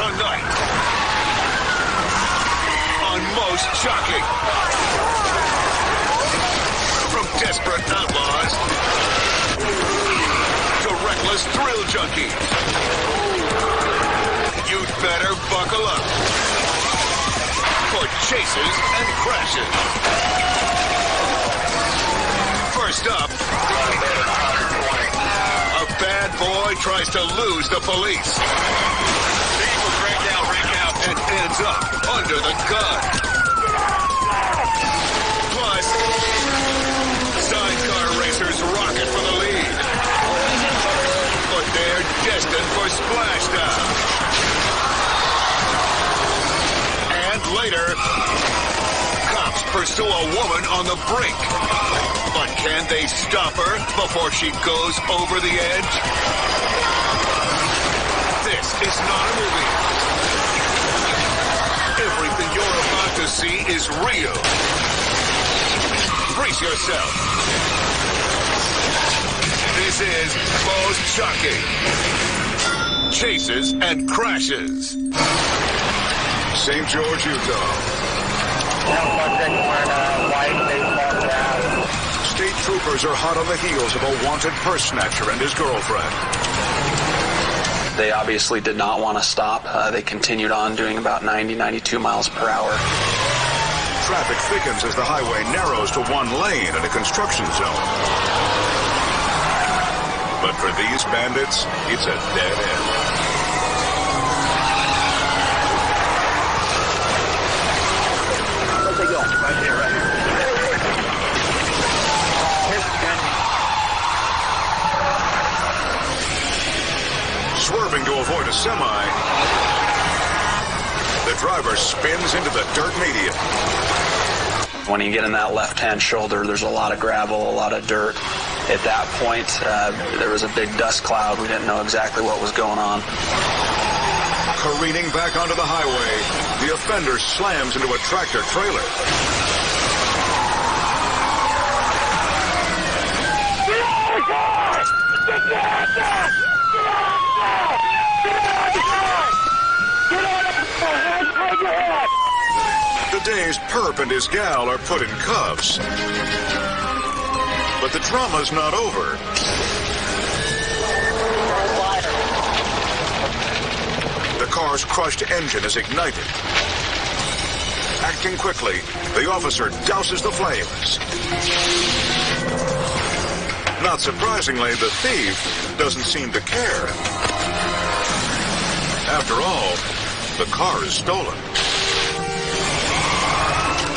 Tonight, on Most Shocking. From desperate outlaws to reckless thrill junkies, you'd better buckle up for chases and crashes. First up, a bad boy tries to lose the police and ends up under the gun. Plus, sidecar racers rocket for the lead, but they're destined for splashdown. And later, cops pursue a woman on the brink. But can they stop her before she goes over the edge? This is not a movie. Everything you're about to see is real. Brace yourself. This is Most Shocking. Chases and crashes. St. George, Utah. State troopers are hot on the heels of a wanted purse snatcher and his girlfriend. They obviously did not want to stop. They continued on doing about 90, 92 miles per hour. Traffic thickens as the highway narrows to one lane in a construction zone. But for these bandits, it's a dead end. Where'd they go? Right here, right here. Swerving to avoid a semi, the driver spins into the dirt median. When you get in that left-hand shoulder, there's a lot of gravel, a lot of dirt. At that point, there was a big dust cloud. We didn't know exactly what was going on. Careening back onto the highway, the offender slams into a tractor trailer. Get out of the car! Get out of the car! The dazed perp and his gal are put in cuffs. But the drama's not over. The car's crushed engine is ignited. Acting quickly, the officer douses the flames. Not surprisingly, the thief doesn't seem to care. After all, the car is stolen.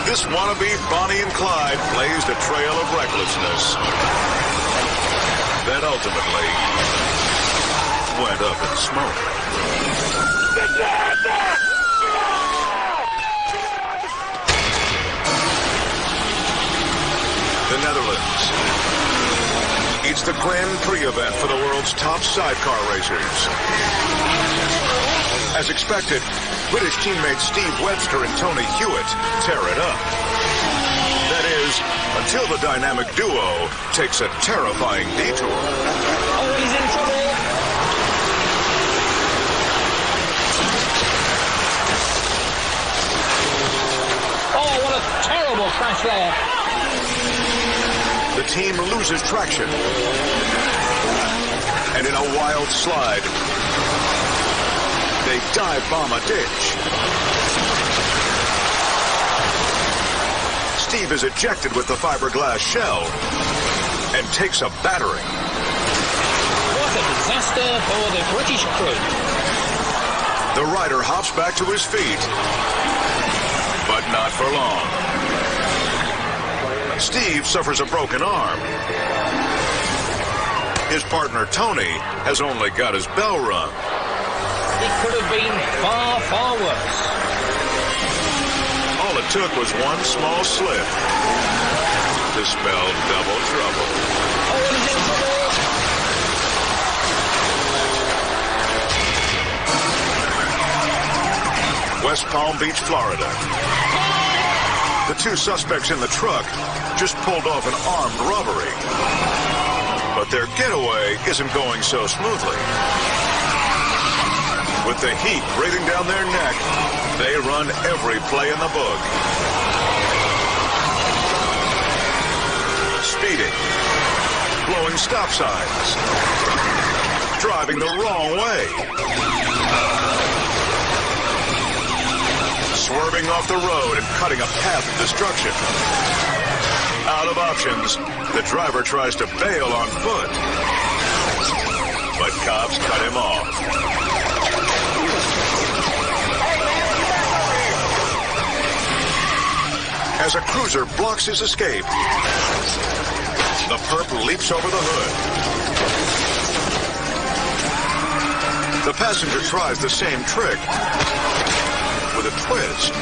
This wannabe Bonnie and Clyde blazed a trail of recklessness that ultimately went up in smoke. The Netherlands. It's the Grand Prix event for the world's top sidecar racers. As expected, British teammates Steve Webster and Tony Hewitt tear it up. That is, until the dynamic duo takes a terrifying detour. Oh, he's in trouble! Oh, what a terrible crash there! The team loses traction. And in a wild slide, they dive bomb a ditch. Steve is ejected with the fiberglass shell and takes a battering. What a disaster for the British crew. The rider hops back to his feet, but not for long. Steve suffers a broken arm. His partner, Tony, has only got his bell rung. It could have been far, far worse. All it took was one small slip to spell double trouble. Oh, he's in trouble! West Palm Beach, Florida. The two suspects in the truck just pulled off an armed robbery. But their getaway isn't going so smoothly. With the heat breathing down their neck, they run every play in the book. Speeding, blowing stop signs, driving the wrong way, swerving off the road and cutting a path of destruction. Out of options, the driver tries to bail on foot, but cops cut him off. As a cruiser blocks his escape, the perp leaps over the hood. The passenger tries the same trick with a twist.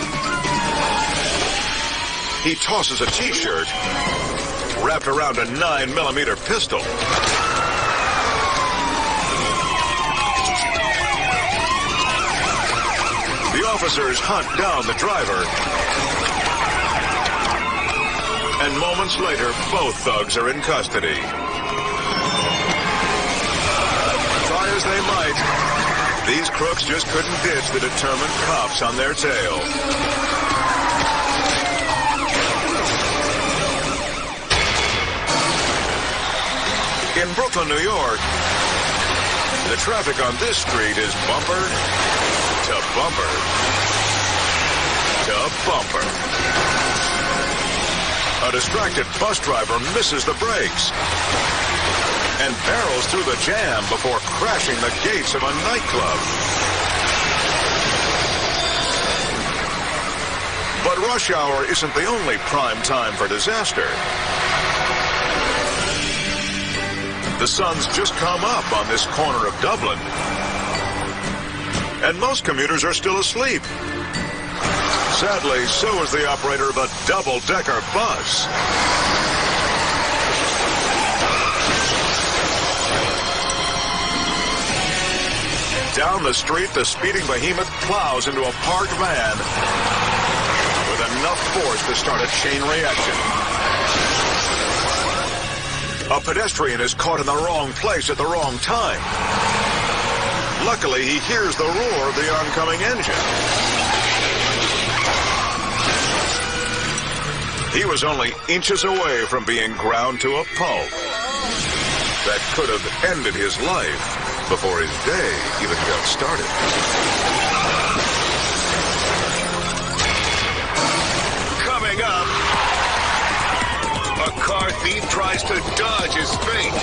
He tosses a T-shirt wrapped around a 9mm pistol. The officers hunt down the driver. And moments later, both thugs are in custody. Try as they might, these crooks just couldn't ditch the determined cops on their tail. In Brooklyn, New York, the traffic on this street is bumper to bumper to bumper. A distracted bus driver misses the brakes and barrels through the jam before crashing the gates of a nightclub. But rush hour isn't the only prime time for disaster. The sun's just come up on this corner of Dublin, and most commuters are still asleep. Sadly, so is the operator of a double-decker bus. Down the street, the speeding behemoth plows into a parked van with enough force to start a chain reaction. A pedestrian is caught in the wrong place at the wrong time. Luckily, he hears the roar of the oncoming engine. He was only inches away from being ground to a pulp. That could have ended his life before his day even got started. Coming up, a car thief tries to dodge his fate,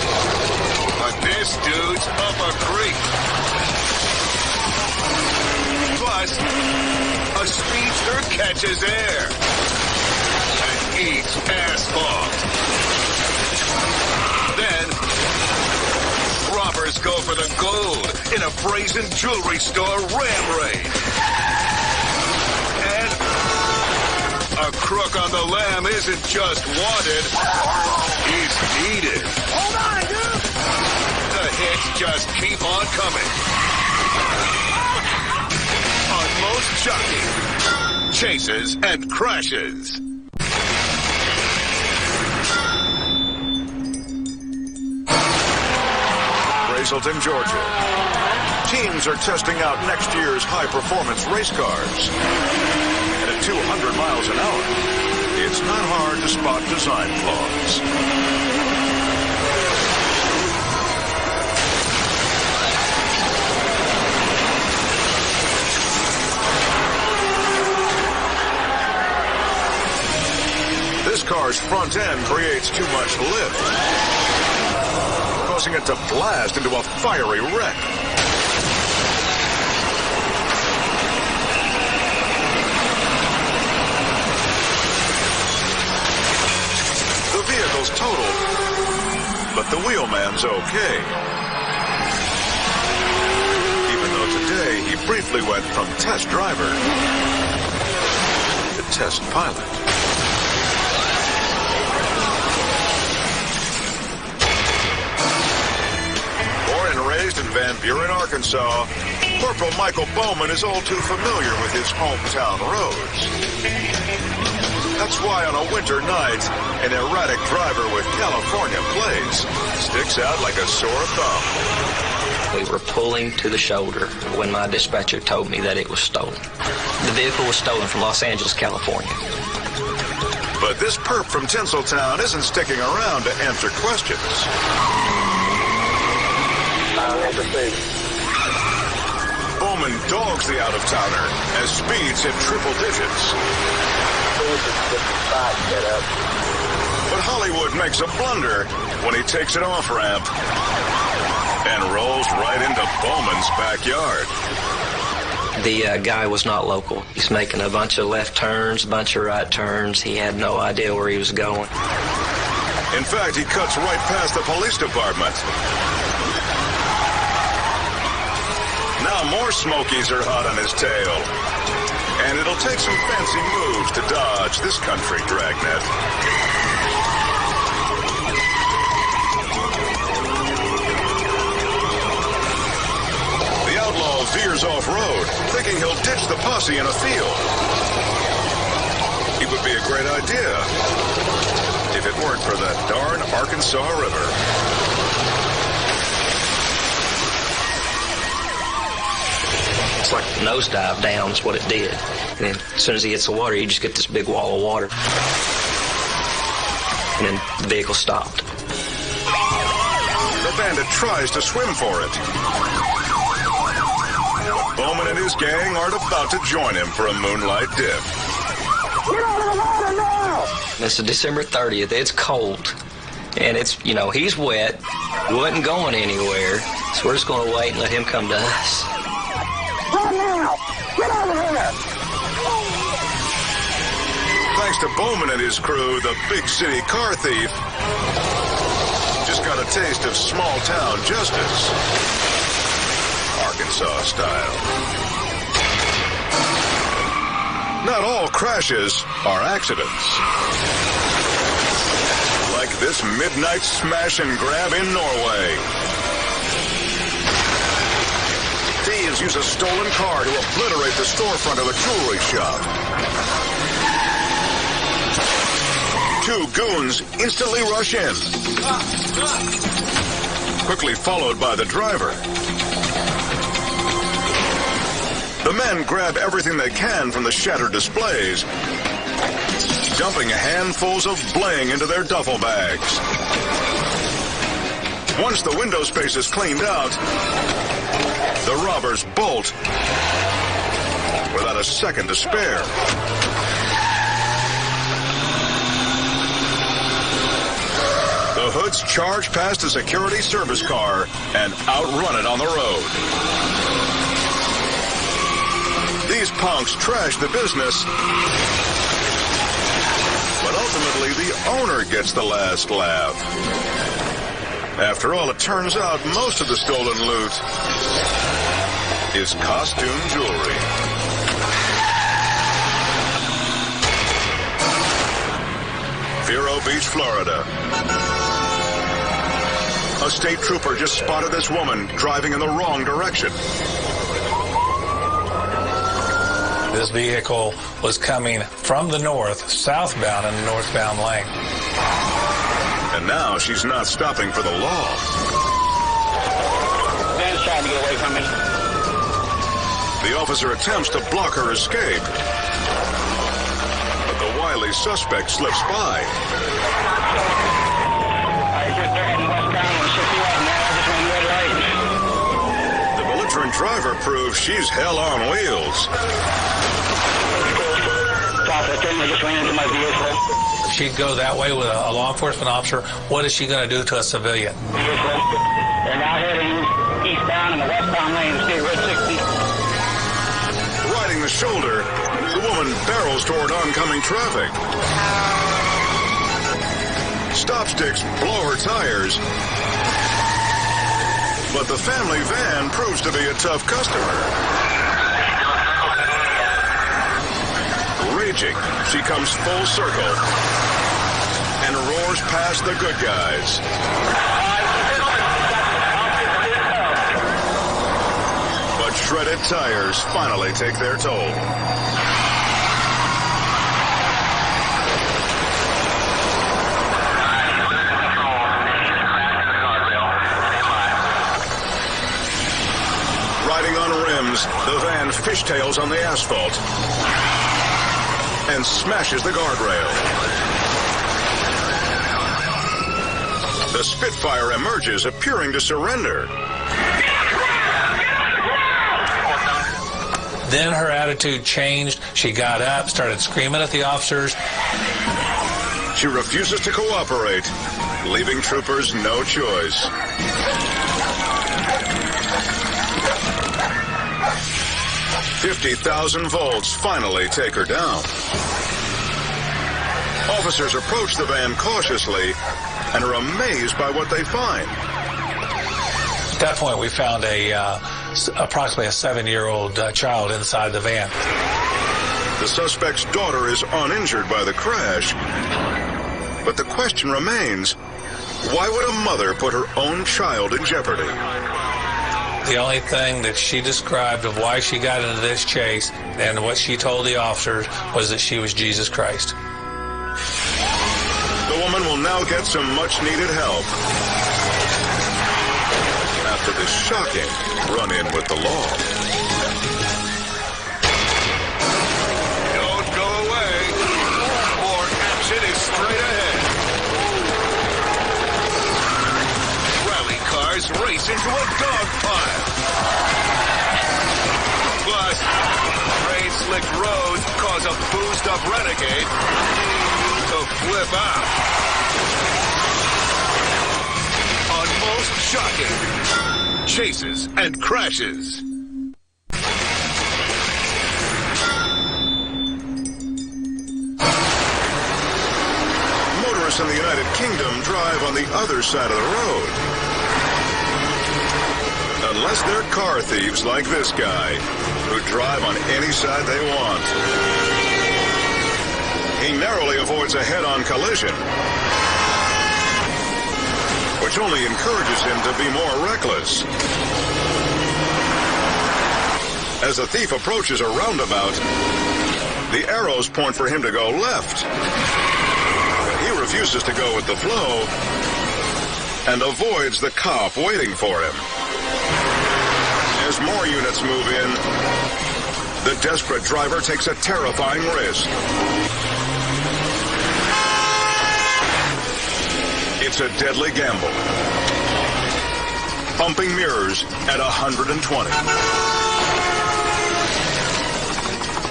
but this dude's up a creek. Plus, a speedster catches air. Eats asphalt. Then, robbers go for the gold in a brazen jewelry store ram raid. And a crook on the lam isn't just wanted, he's needed. Hold on, dude! The hits just keep on coming. On most shocking chases and crashes. Hazleton, Georgia. Teams are testing out next year's high-performance race cars. And at 200 miles an hour, it's not hard to spot design flaws. This car's front end creates too much lift, causing it to blast into a fiery wreck. The vehicle's totaled, but the wheelman's okay. Even though today he briefly went from test driver to test pilot. Raised in Van Buren, Arkansas, Corporal Michael Bowman is all too familiar with his hometown roads. That's why on a winter night, an erratic driver with California plates sticks out like a sore thumb. We were pulling to the shoulder when my dispatcher told me that it was stolen. The vehicle was stolen from Los Angeles, California. But this perp from Tinseltown isn't sticking around to answer questions. Bowman dogs the out-of-towner as speeds hit triple digits. But Hollywood makes a blunder when he takes an off-ramp and rolls right into Bowman's backyard. The guy was not local. He's making a bunch of left turns, a bunch of right turns. He had no idea where he was going. In fact, he cuts right past the police department. Now more Smokies are hot on his tail. And it'll take some fancy moves to dodge this country dragnet. The outlaw veers off-road, thinking he'll ditch the posse in a field. It would be a great idea if it weren't for that darn Arkansas River. It's like a nosedive down is what it did. And then as soon as he hits the water, you just get this big wall of water. And then the vehicle stopped. The bandit tries to swim for it. But Bowman and his gang aren't about to join him for a moonlight dip. Get out of the water now! This is December 30th. It's cold. And it's, he's wet. He wasn't going anywhere. So we're just going to wait and let him come to us. Run now! Get out of here! Thanks to Bowman and his crew, the big city car thief just got a taste of small-town justice. Arkansas style. Not all crashes are accidents. Like this midnight smash and grab in Norway. Thieves use a stolen car to obliterate the storefront of a jewelry shop. Two goons instantly rush in, quickly followed by the driver. The men grab everything they can from the shattered displays, dumping handfuls of bling into their duffel bags. Once the window space is cleaned out, the robbers bolt without a second to spare. The hoods charge past a security service car and outrun it on the road. These punks trash the business, but ultimately the owner gets the last laugh. After all, it turns out most of the stolen loot is costume jewelry. Vero Beach, Florida. A state trooper just spotted this woman driving in the wrong direction. This vehicle was coming from the north, southbound in the northbound lane. And now she's not stopping for the law. Van's trying to get away from me. The officer attempts to block her escape, but the wily suspect slips by. The belligerent driver proves she's hell on wheels. She'd go that way with a law enforcement officer. What is she going to do to a civilian? They're now heading eastbound in the westbound lane of State Road 60. Riding the shoulder, the woman barrels toward oncoming traffic. Stop sticks blow her tires, but the family van proves to be a tough customer. Raging, she comes full circle and roars past the good guys. But shredded tires finally take their toll. seconds, the van fishtails on the asphalt and smashes the guardrail. The Spitfire emerges, appearing to surrender. Then her attitude changed. She got up, started screaming at the officers. She refuses to cooperate, leaving troopers no choice. $50,000 volts finally take her down. Officers approach the van cautiously and are amazed by what they find. At that point, we found approximately a 7-year-old child inside the van. The suspect's daughter is uninjured by the crash, but the question remains, why would a mother put her own child in jeopardy? The only thing that she described of why she got into this chase and what she told the officers was that she was Jesus Christ. The woman will now get some much-needed help after this shocking run-in with the law. Don't go away. More action is straight ahead. Rally cars race into a dog pile. Plus, rain-slicked roads cause a boozed-up renegade to flip out. On most shocking chases and crashes. Motorists in the United Kingdom drive on the other side of the road. Unless they're car thieves like this guy, who drive on any side they want. He narrowly avoids a head-on collision, which only encourages him to be more reckless. As the thief approaches a roundabout, the arrows point for him to go left. But he refuses to go with the flow and avoids the cop waiting for him. As more units move in, the desperate driver takes a terrifying risk. It's a deadly gamble. Bumping mirrors at 120.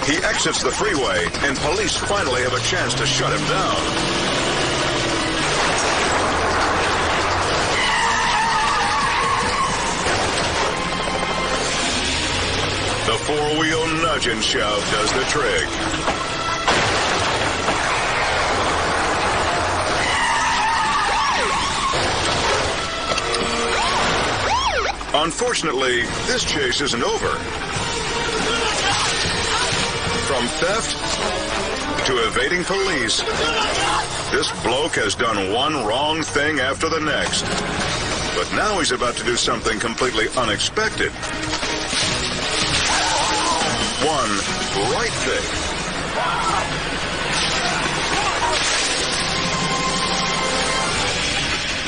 He exits the freeway, and police finally have a chance to shut him down. The four-wheel nudge and shove does the trick. Unfortunately, this chase isn't over. From theft to evading police, this bloke has done one wrong thing after the next. But now he's about to do something completely unexpected. One right thing.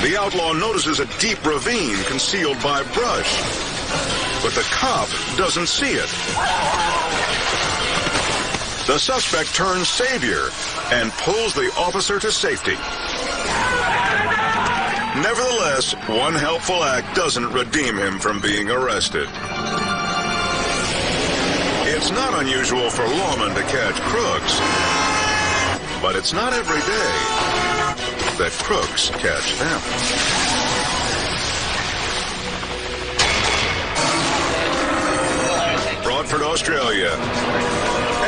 The outlaw notices a deep ravine concealed by brush, but the cop doesn't see it. The suspect turns savior and pulls the officer to safety. Nevertheless, one helpful act doesn't redeem him from being arrested. It's not unusual for lawmen to catch crooks, but it's not every day that crooks catch them. Broadford, Australia.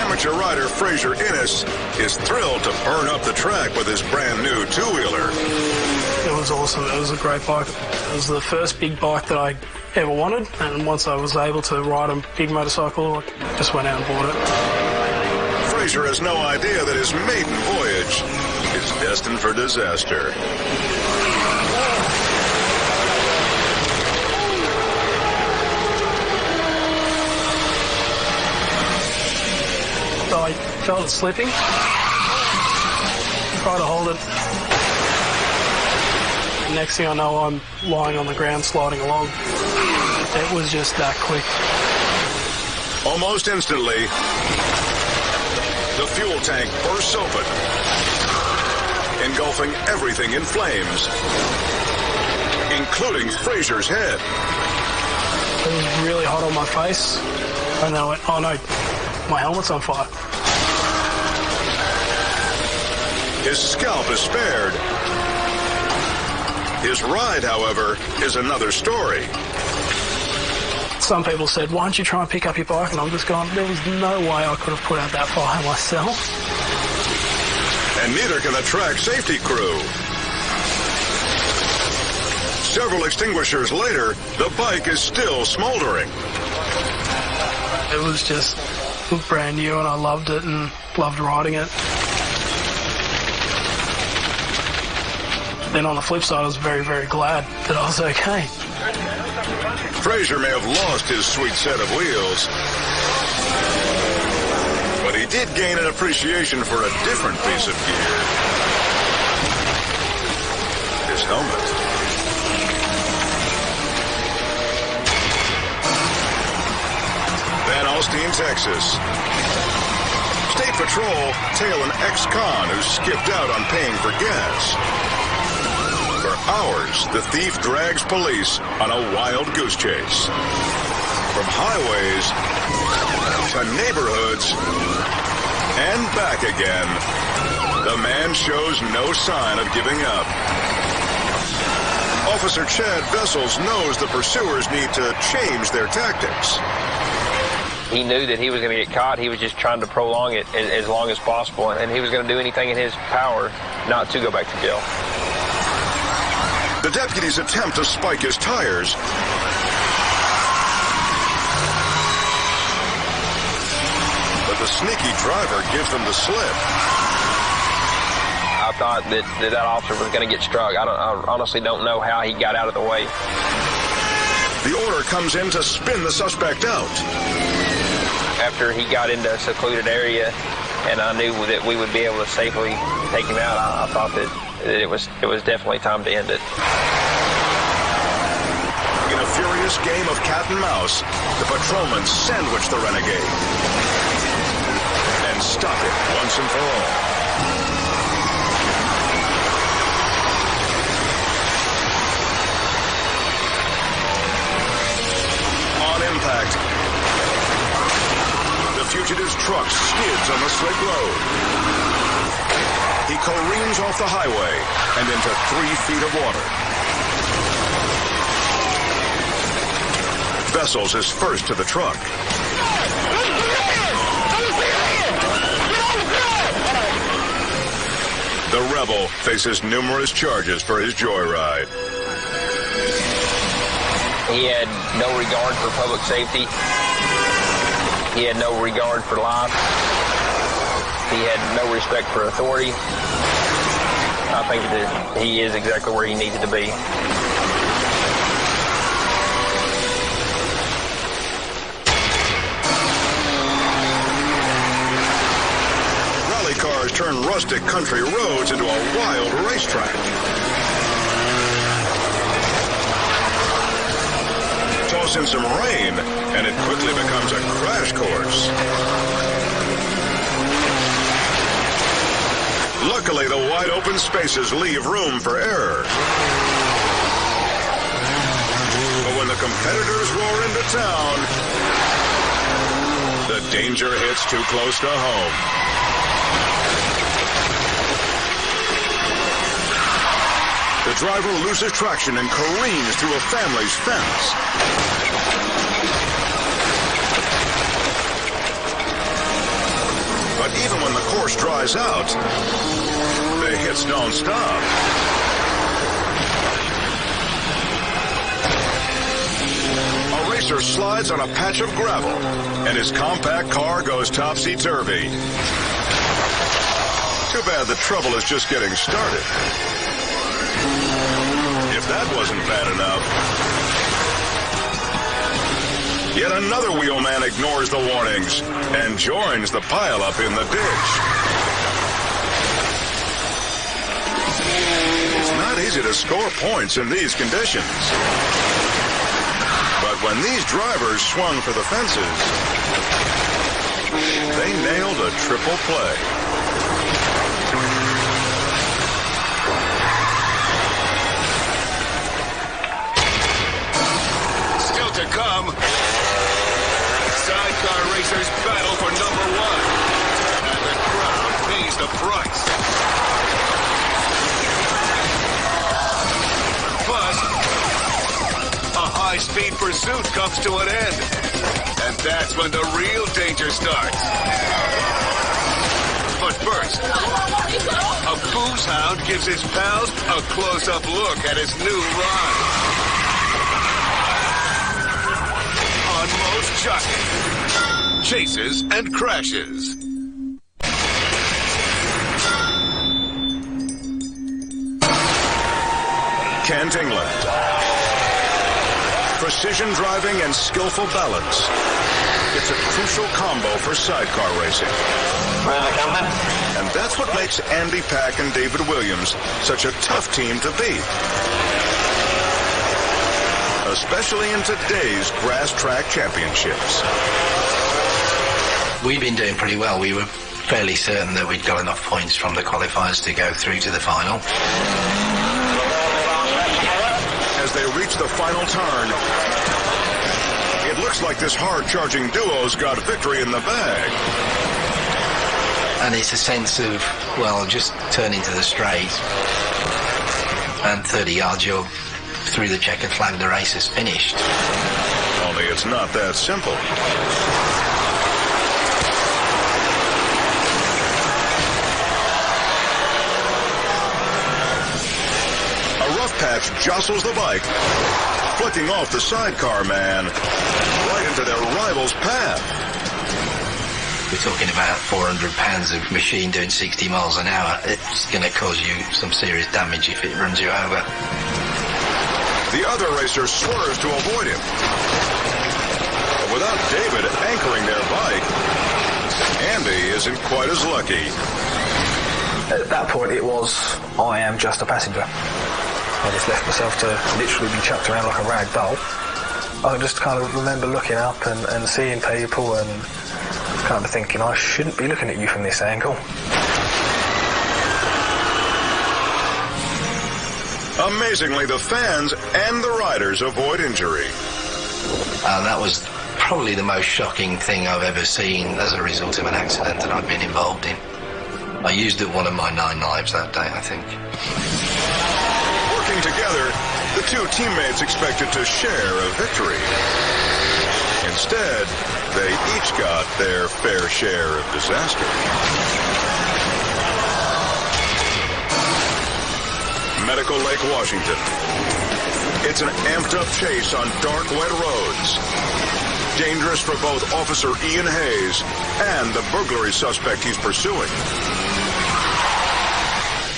Amateur rider Fraser Innes is thrilled to burn up the track with his brand new two-wheeler. It was awesome. It was a great bike. It was the first big bike that I ever wanted, and once I was able to ride a big motorcycle, I just went out and bought it. Fraser has no idea that his maiden voyage is destined for disaster. So I felt it slipping, tried to hold it. Next thing I know, I'm lying on the ground sliding along. It was just that quick. Almost instantly, the fuel tank bursts open, engulfing everything in flames, including Fraser's head. It was really hot on my face, and then I went, oh no, my helmet's on fire. His scalp is spared. His ride, however, is another story. Some people said, why don't you try and pick up your bike? And I'm just going, there was no way I could have put out that fire myself. And neither can the track safety crew. Several extinguishers later, the bike is still smoldering. It was just brand new, and I loved it and loved riding it. Then on the flip side, I was very, very glad that I was okay. Fraser may have lost his sweet set of wheels, but he did gain an appreciation for a different piece of gear. His helmet. Van Alstyne, Texas. State Patrol tail an ex-con who skipped out on paying for gas. For hours, the thief drags police on a wild goose chase. From highways to neighborhoods and back again, the man shows no sign of giving up. Officer Chad Vessels knows the pursuers need to change their tactics. He knew that he was going to get caught. He was just trying to prolong it as long as possible, and he was going to do anything in his power not to go back to jail. The deputies attempt to spike his tires. But the sneaky driver gives them the slip. I thought that officer was going to get struck. I honestly don't know how he got out of the way. The order comes in to spin the suspect out. After he got into a secluded area and I knew that we would be able to safely take him out, I thought that it was definitely time to end it. In a furious game of cat and mouse, the patrolmen sandwich the renegade and stop it once and for all. On impact, the fugitive's truck skids on the slick road. He careens off the highway and into 3 feet of water. Vessels is first to the truck. The rebel faces numerous charges for his joyride. He had no regard for public safety. He had no regard for life. He had no respect for authority. I think that he is exactly where he needed to be. Rally cars turn rustic country roads into a wild racetrack. Toss in some rain, and it quickly becomes a crash course. Luckily, the wide open spaces leave room for error. But when the competitors roar into town, the danger hits too close to home. The driver loses traction and careens through a family's fence. But even when the course dries out, the hits don't stop. A racer slides on a patch of gravel, and his compact car goes topsy-turvy. Too bad the trouble is just getting started. If that wasn't bad enough, yet another wheelman ignores the warnings and joins the pileup in the ditch. It's not easy to score points in these conditions. But when these drivers swung for the fences, triple play. Still to come, sidecar racers battle for number one, and the crowd pays the price. Plus, a high-speed pursuit comes to an end, and that's when the real danger starts. But first, a booze hound gives his pals a close-up look at his new ride. On most shocking, chases and crashes. Kent England. Precision driving and skillful balance. It's a crucial combo for sidecar racing. And that's what makes Andy Pack and David Williams such a tough team to beat. Especially in today's grass track championships. We've been doing pretty well. We were fairly certain that we'd got enough points from the qualifiers to go through to the final. As they reach the final turn, it looks like this hard-charging duo's got victory in the bag. And it's a sense of, well, just turn into the straight, and 30 yards you're through the checkered flag, the race is finished. Only it's not that simple. A rough patch jostles the bike, flicking off the sidecar man right into their rival's path. We're talking about 400 pounds of machine doing 60 miles an hour. It's going to cause you some serious damage if it runs you over. The other racer swerves to avoid him. But without David anchoring their bike, Andy isn't quite as lucky. At that point, it was, I am just a passenger. I just left myself to literally be chucked around like a rag doll. I just kind of remember looking up and seeing people and kind of thinking, I shouldn't be looking at you from this angle. Amazingly, the fans and the riders avoid injury. That was probably the most shocking thing I've ever seen as a result of an accident that I've been involved in. I used one of my 9 lives that day, I think. Working together, the two teammates expected to share a victory. Instead, they each got their fair share of disaster. Medical Lake, Washington. It's an amped-up chase on dark, wet roads. Dangerous for both Officer Ian Hayes and the burglary suspect he's pursuing.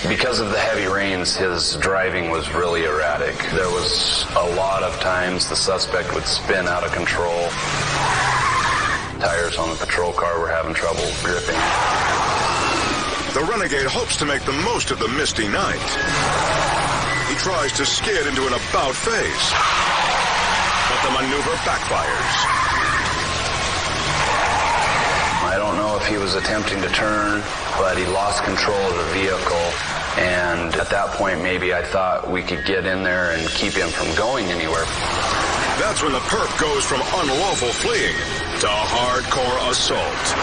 Because of the heavy rains, his driving was really erratic. There was a lot of times the suspect would spin out of control. Tires on the patrol car were having trouble gripping. The renegade hopes to make the most of the misty night. He tries to skid into an about face, but the maneuver backfires. I don't know if he was attempting to turn, but he lost control of the vehicle. And at that point, maybe I thought we could get in there and keep him from going anywhere. That's when the perp goes from unlawful fleeing to hardcore assault.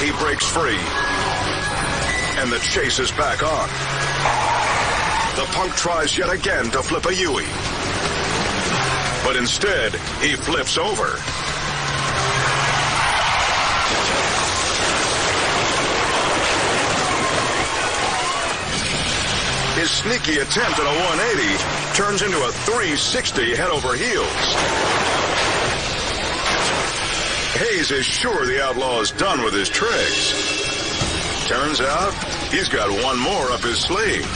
He breaks free, and the chase is back on. The punk tries yet again to flip a Yui, but instead, he flips over. His sneaky attempt at a 180 turns into a 360 head over heels. Hayes is sure the outlaw is done with his tricks. Turns out, he's got one more up his sleeve.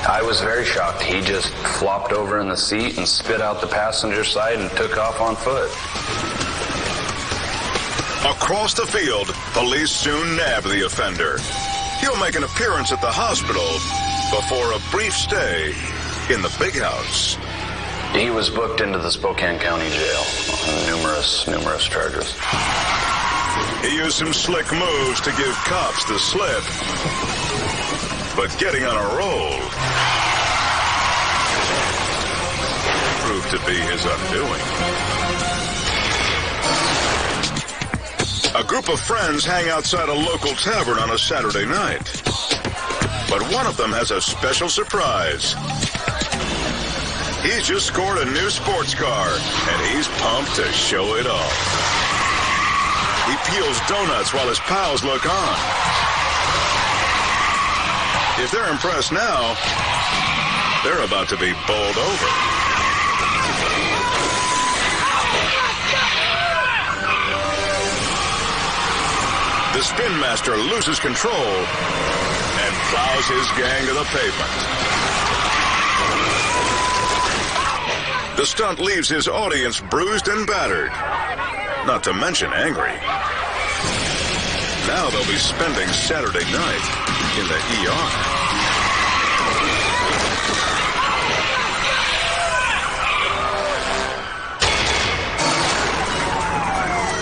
I was very shocked. He just flopped over in the seat and spit out the passenger side and took off on foot. Across the field, police soon nab the offender. He'll make an appearance at the hospital before a brief stay in the big house. He was booked into the Spokane County Jail on numerous charges. He used some slick moves to give cops the slip, but getting on a roll proved to be his undoing. A group of friends hang outside a local tavern on a Saturday night, but one of them has a special surprise. He's just scored a new sports car, and he's pumped to show it off. He peels donuts while his pals look on. If they're impressed now, they're about to be bowled over. The Spin Master loses control and plows his gang to the pavement. The stunt leaves his audience bruised and battered, not to mention angry. Now they'll be spending Saturday night in the ER.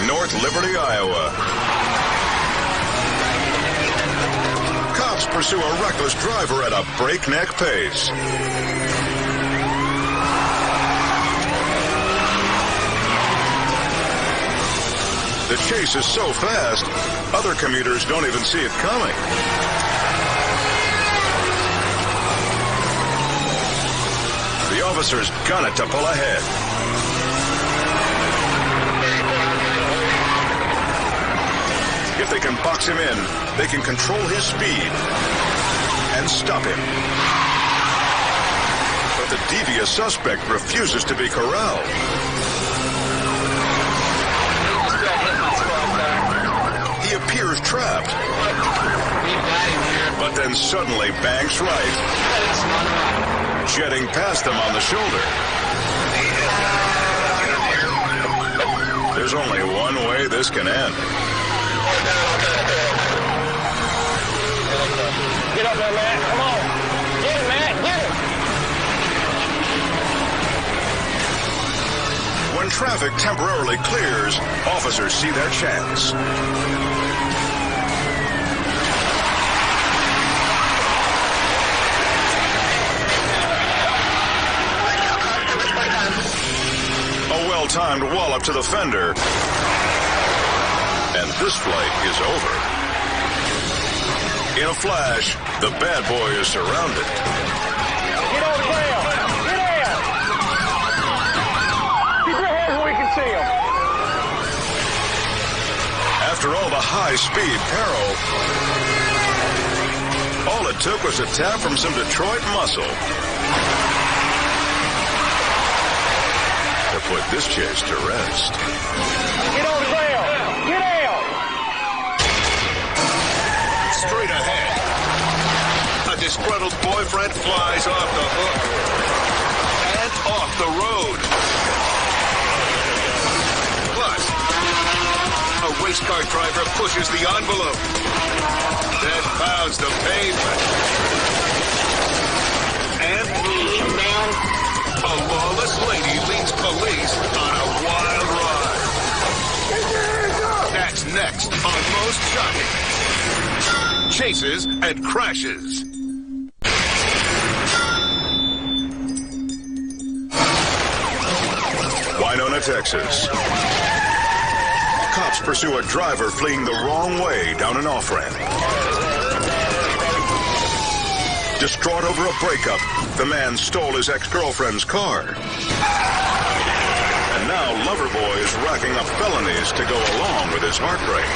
North Liberty, Iowa. Cops pursue a reckless driver at a breakneck pace. The chase is so fast, other commuters don't even see it coming. The officers gun it to pull ahead. If they can box him in, they can control his speed and stop him. But the devious suspect refuses to be corralled. He appears trapped, but then suddenly banks right, jetting past them on the shoulder. There's only one way this can end. Get up there, Matt. Come on. Get him, Matt. Get him. When traffic temporarily clears, officers see their chance. A well-timed wallop to the fender, and this flight is over. In a flash, the bad boy is surrounded. Get on trail. Get in. Keep your hands where we can see him. After all the high-speed peril, all it took was a tap from some Detroit muscle to put this chase to rest. Get on trail. Get out. Straight ahead. A disgruntled boyfriend flies off the hook and off the road. Plus, a race car driver pushes the envelope, then pounds the pavement. And a lawless lady leads police on a wild ride. That's next on Most Shocking. Chases and crashes. Winona, Texas. Cops pursue a driver fleeing the wrong way down an off-ramp. Distraught over a breakup, the man stole his ex-girlfriend's car. And now Loverboy is racking up felonies to go along with his heartbreak.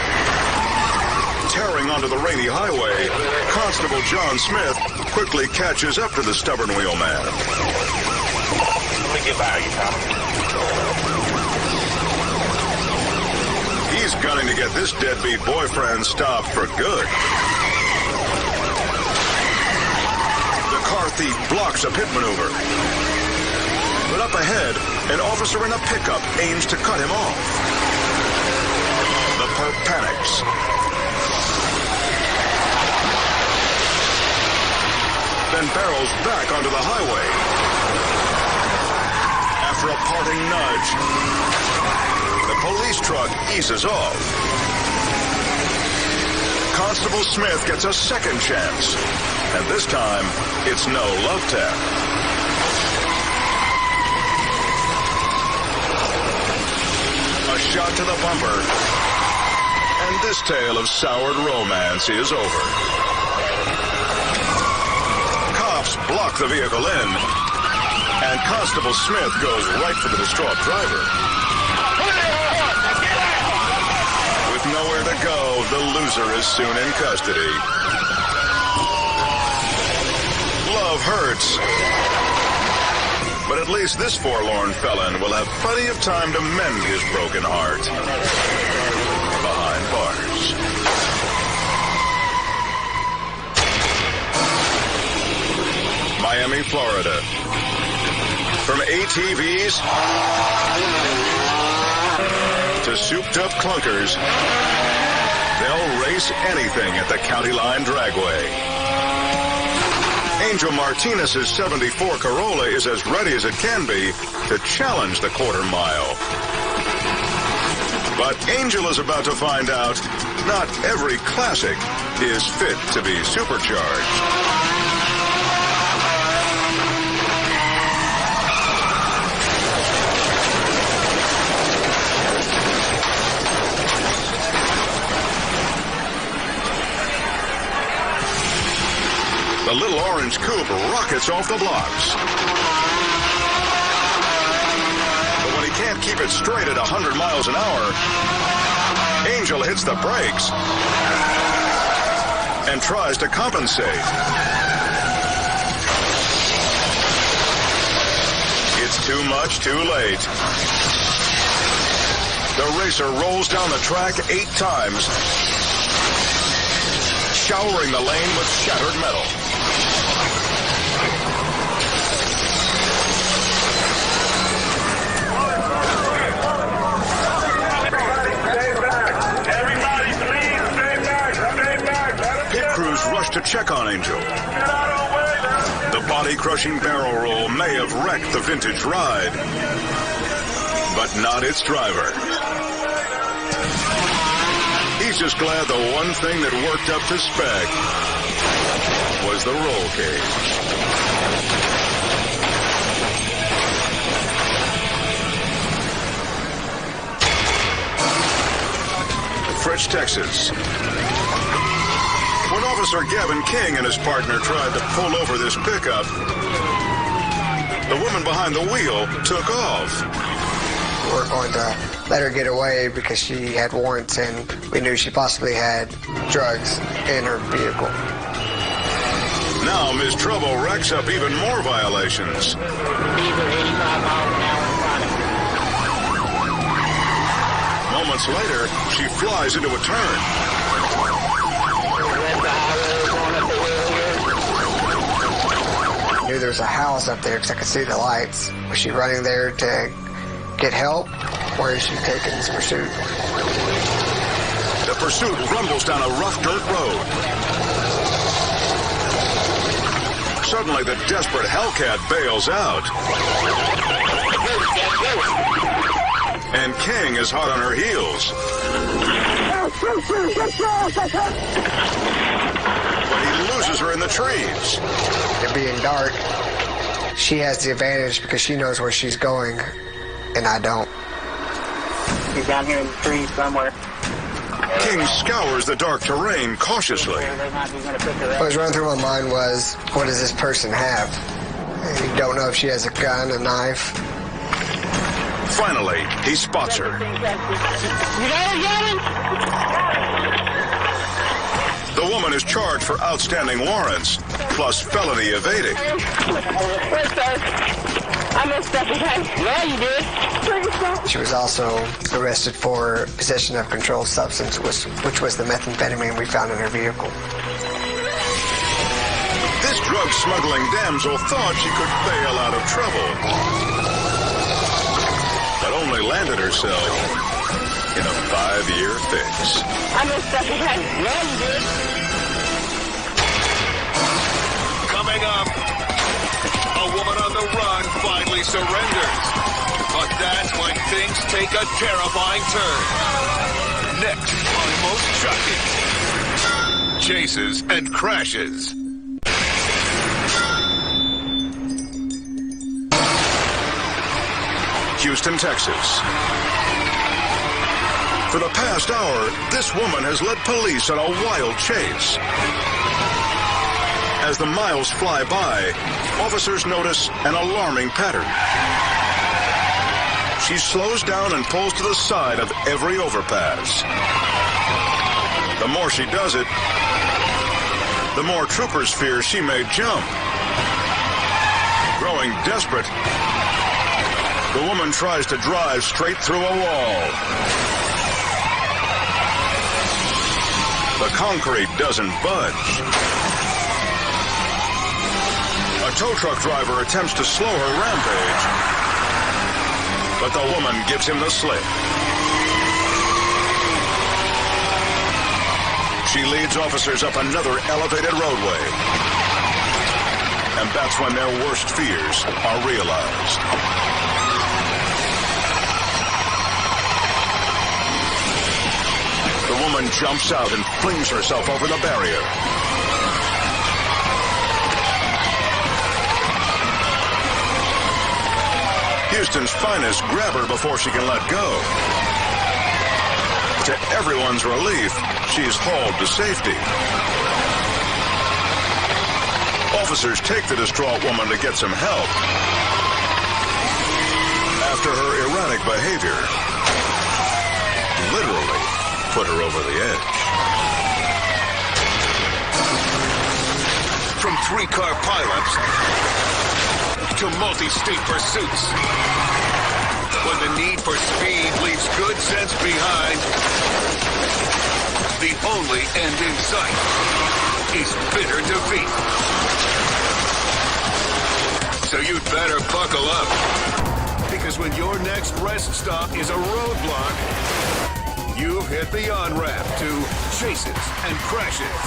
Tearing onto the rainy highway, Constable John Smith quickly catches up to the stubborn wheelman. Let me get by you, pal. He's gunning to get this deadbeat boyfriend stopped for good. The car thief blocks a pit maneuver. But up ahead, an officer in a pickup aims to cut him off. The perp panics. Then barrels back onto the highway. parting nudge. The police truck eases off. Constable Smith gets a second chance. And this time, it's no love tap. A shot to the bumper. And this tale of soured romance is over. Cops block the vehicle in, and Constable Smith goes right for the distraught driver. With nowhere to go, the loser is soon in custody. Love hurts. But at least this forlorn felon will have plenty of time to mend his broken heart. Behind bars. Miami, Florida. From ATVs to souped-up clunkers, they'll race anything at the County Line Dragway. Angel Martinez's 74 Corolla is as ready as it can be to challenge the quarter mile. But Angel is about to find out not every classic is fit to be supercharged. The little orange coupe rockets off the blocks. But when he can't keep it straight at 100 miles an hour, Angel hits the brakes and tries to compensate. It's too much, too late. The racer rolls down the track 8 times, showering the lane with shattered metal. Rush to check on Angel. The body-crushing barrel roll may have wrecked the vintage ride, but not its driver. He's just glad the one thing that worked up to spec was the roll cage. Fritz, Texas. When Officer Gavin King and his partner tried to pull over this pickup, the woman behind the wheel took off. We're going to let her get away because she had warrants and we knew she possibly had drugs in her vehicle. Now Ms. Trouble racks up even more violations. Moments later, she flies into a turn. I knew there was a house up there because I could see the lights. Was she running there to get help, or is she taking this pursuit? The pursuit rumbles down a rough dirt road. Suddenly, the desperate Hellcat bails out. And King is hot on her heels. But he loses her in the trees. It being dark, she has the advantage because she knows where she's going, and I don't. She's down here in the trees somewhere. King scours the dark terrain cautiously. What was running through my mind was, what does this person have? And you don't know if she has a gun, a knife. Finally, he spots her. You got her, Gavin? The woman is charged for outstanding warrants, plus felony evading. Wait, sir. I messed up, okay? Yeah, you did. She was also arrested for possession of controlled substance, which was the methamphetamine we found in her vehicle. This drug-smuggling damsel thought she could bail out of trouble, but only landed herself in a 5-year fix. I messed up, okay? Yeah, you did. Coming up, a woman on the run finally surrenders. A things take a terrifying turn. Next on Most Shocking. Chases and crashes. Houston, Texas. For the past hour, this woman has led police on a wild chase. As the miles fly by, officers notice an alarming pattern. She slows down and pulls to the side of every overpass. The more she does it, the more troopers fear she may jump. Growing desperate, the woman tries to drive straight through a wall. The concrete doesn't budge. A tow truck driver attempts to slow her rampage, but the woman gives him the slip. She leads officers up another elevated roadway. And that's when their worst fears are realized. The woman jumps out and flings herself over the barrier. Houston's finest grab her before she can let go. To everyone's relief, she's hauled to safety. Officers take the distraught woman to get some help. After her erratic behavior, literally put her over the edge. From three-car pileups to multi-state pursuits. When the need for speed leaves good sense behind, the only end in sight is bitter defeat. So you'd better buckle up, because when your next rest stop is a roadblock, you've hit the on-ramp to chases and crashes.